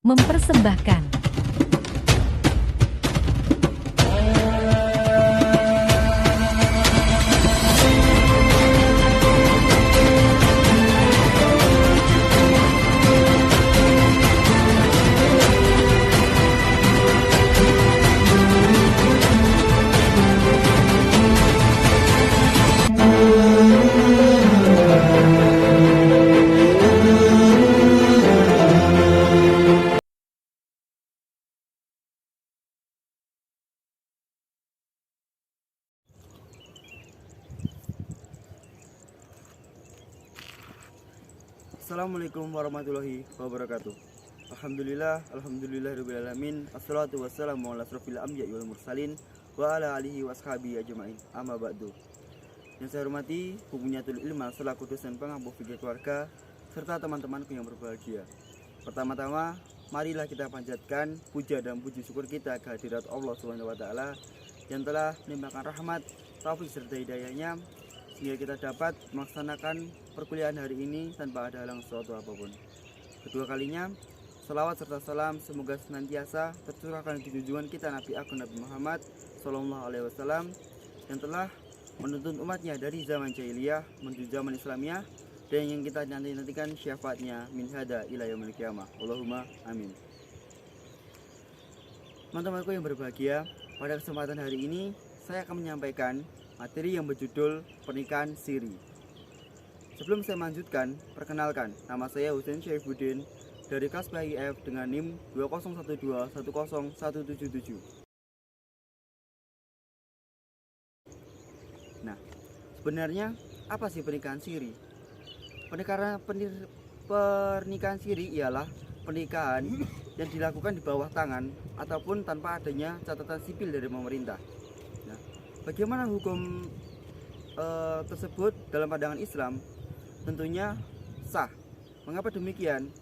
mempersembahkan. Assalamualaikum warahmatullahi wabarakatuh. Alhamdulillahirrabbilalamin. Assalatu wassalamu ala asrofil anbiya'i wal mursalin wa ala alihi washabihi ajma'in. Amma ba'du. Yang saya hormati Bubunyatul Ilma selaku dosen pengampu fikih keluarga serta teman-temanku yang berbahagia. Pertama-tama, marilah kita panjatkan puja dan puji syukur kita kehadirat Allah Subhanahu wa taala yang telah menimpakan rahmat, taufik serta hidayahnya sehingga kita dapat melaksanakan perkuliahan hari ini tanpa ada halang suatu apapun. Kedua kalinya, salawat serta salam semoga senantiasa tercurahkan di junjungan kita Nabi Agung Nabi Muhammad Sallallahu Alaihi Wasallam yang telah menuntun umatnya dari zaman jahiliyah menuju zaman Islamiyah dan yang kita nantikan syafaatnya min hada ila yaumil qiyamah. Allahumma amin. Teman-temanku yang berbahagia, pada kesempatan hari ini saya akan menyampaikan materi yang berjudul pernikahan siri. Sebelum saya melanjutkan, perkenalkan, nama saya Husain Syaifuddin dari kelas PIF dengan NIM 2012100177. Nah, sebenarnya apa sih pernikahan siri? Pernikahan siri ialah pernikahan yang dilakukan di bawah tangan ataupun tanpa adanya catatan sipil dari pemerintah. Nah, bagaimana hukum tersebut dalam pandangan Islam? Tentunya sah. Mengapa demikian?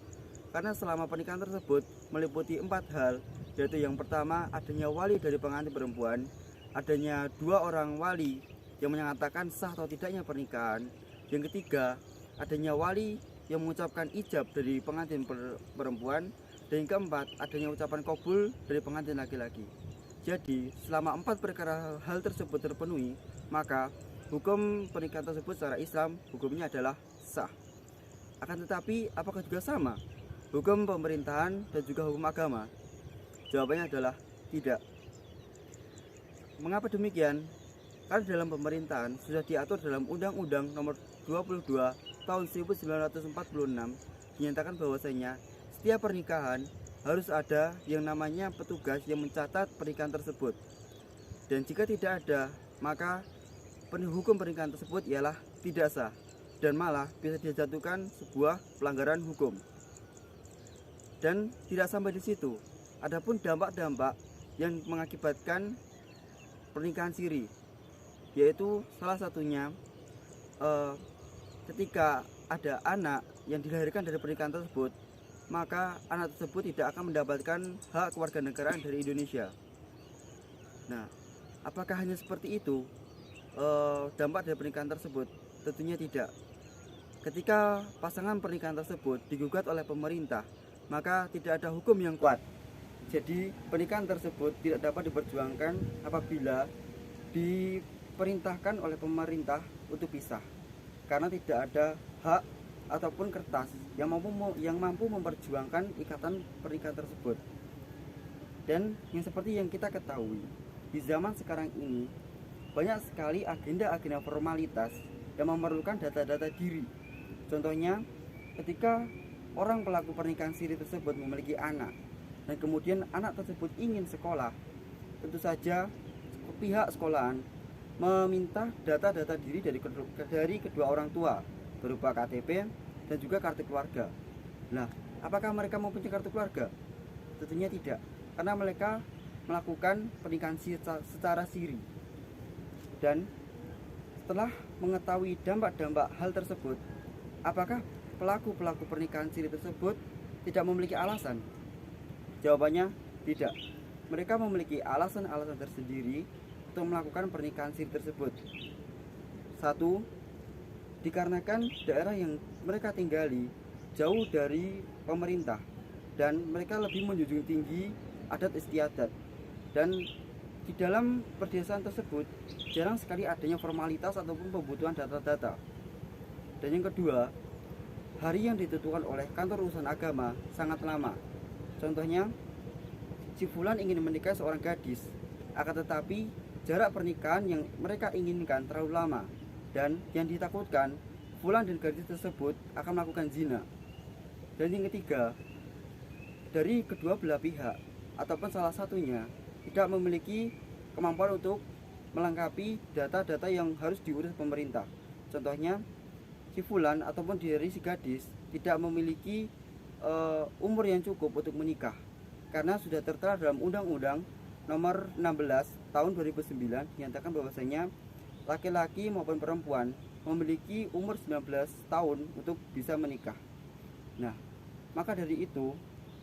Karena selama pernikahan tersebut meliputi 4 hal, yaitu yang pertama adanya wali dari pengantin perempuan, adanya 2 orang wali yang menyatakan sah atau tidaknya pernikahan, yang ketiga adanya wali yang mengucapkan ijab dari pengantin perempuan, dan yang keempat adanya ucapan qabul dari pengantin laki-laki. Jadi selama 4 perkara hal tersebut terpenuhi, maka hukum pernikahan tersebut secara Islam hukumnya adalah sah. Akan tetapi apakah juga sama hukum pemerintahan dan juga hukum agama? Jawabannya adalah tidak. Mengapa demikian? Karena dalam pemerintahan sudah diatur dalam Undang-Undang Nomor 22 Tahun 1946 dinyatakan bahwasanya setiap pernikahan harus ada yang namanya petugas yang mencatat pernikahan tersebut. Dan jika tidak ada, maka hukum pernikahan tersebut ialah tidak sah dan malah bisa dijatuhkan sebuah pelanggaran hukum. Dan tidak sampai di situ, adapun dampak-dampak yang mengakibatkan pernikahan siri, yaitu salah satunya ketika ada anak yang dilahirkan dari pernikahan tersebut, maka anak tersebut tidak akan mendapatkan hak kewarganegaraan dari Indonesia. Nah, apakah hanya seperti itu dampak dari pernikahan tersebut? Tentunya tidak. Ketika pasangan pernikahan tersebut digugat oleh pemerintah, maka tidak ada hukum yang kuat. Jadi pernikahan tersebut tidak dapat diperjuangkan apabila diperintahkan oleh pemerintah untuk pisah, karena tidak ada hak ataupun kertas yang mampu memperjuangkan ikatan pernikahan tersebut. Dan yang seperti yang kita ketahui, di zaman sekarang ini banyak sekali agenda-agenda formalitas yang memerlukan data-data diri. Contohnya, ketika orang pelaku pernikahan siri tersebut memiliki anak dan kemudian anak tersebut ingin sekolah, tentu saja pihak sekolahan meminta data-data diri dari kedua orang tua berupa KTP dan juga kartu keluarga. Nah, apakah mereka mempunyai kartu keluarga? Tentunya tidak, karena mereka melakukan pernikahan secara siri. Dan setelah mengetahui dampak-dampak hal tersebut, apakah pelaku pernikahan siri tersebut tidak memiliki alasan? Jawabannya tidak. Mereka memiliki alasan-alasan tersendiri untuk melakukan pernikahan siri tersebut. 1. Dikarenakan daerah yang mereka tinggali jauh dari pemerintah. dan mereka lebih menjunjung tinggi adat istiadat. Dan di dalam perdesaan tersebut jarang sekali adanya formalitas ataupun pembutuhan data-data. Dan yang kedua, hari yang ditentukan oleh kantor urusan agama sangat lama. Contohnya, si fulan ingin menikahi seorang gadis, akan tetapi jarak pernikahan yang mereka inginkan terlalu lama, dan yang ditakutkan fulan dan gadis tersebut akan melakukan zina. Dan yang ketiga, dari kedua belah pihak ataupun salah satunya tidak memiliki kemampuan untuk melengkapi data-data yang harus diurus pemerintah. Contohnya, si fulan ataupun dari si gadis tidak memiliki umur yang cukup untuk menikah, karena sudah tertera dalam Undang-Undang Nomor 16 Tahun 2009 dinyatakan bahwasanya laki-laki maupun perempuan memiliki umur 19 tahun untuk bisa menikah. Nah, maka dari itu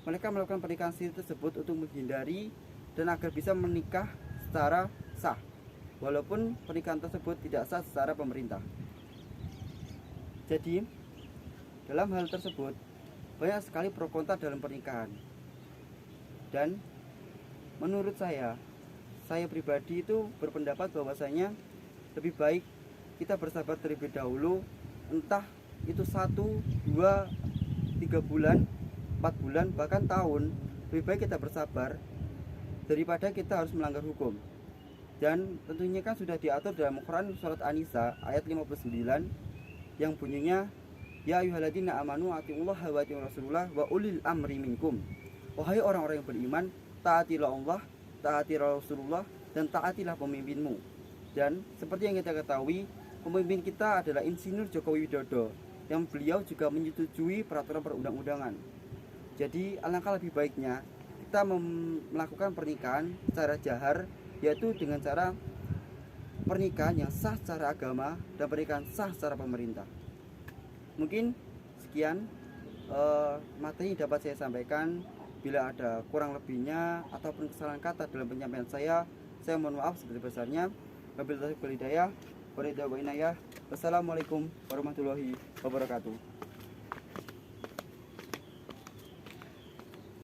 mereka melakukan pernikahan siri tersebut untuk menghindari dan agar bisa menikah secara sah, walaupun pernikahan tersebut tidak sah secara pemerintah. Jadi, dalam hal tersebut banyak sekali pro kontra dalam pernikahan. Dan menurut saya pribadi itu berpendapat bahwasanya lebih baik kita bersabar terlebih dahulu, entah itu 1, 2, 3 bulan, 4 bulan, bahkan tahun. Lebih baik kita bersabar daripada kita harus melanggar hukum. Dan tentunya kan sudah diatur dalam Quran surat An-Nisa ayat 59 yang bunyinya, ya ayyuhalladzina amanu atiullaha wa atiur rasulullah wa ulil amri minkum. Wahai orang-orang yang beriman, taatilah Allah, taatilah Rasulullah, dan taatilah pemimpinmu. Dan seperti yang kita ketahui, pemimpin kita adalah Insinyur Joko Widodo, yang beliau juga menyetujui peraturan perundang-undangan. Jadi alangkah lebih baiknya kita melakukan pernikahan secara jahar, yaitu dengan cara pernikahan yang sah secara agama dan pernikahan sah secara pemerintah. Mungkin sekian materi yang dapat saya sampaikan. Bila ada kurang lebihnya ataupun kesalahan kata dalam penyampaian saya mohon maaf sebesar-besarnya. Wabillahi taufiq wal hidayah. Wassalamualaikum warahmatullahi wabarakatuh.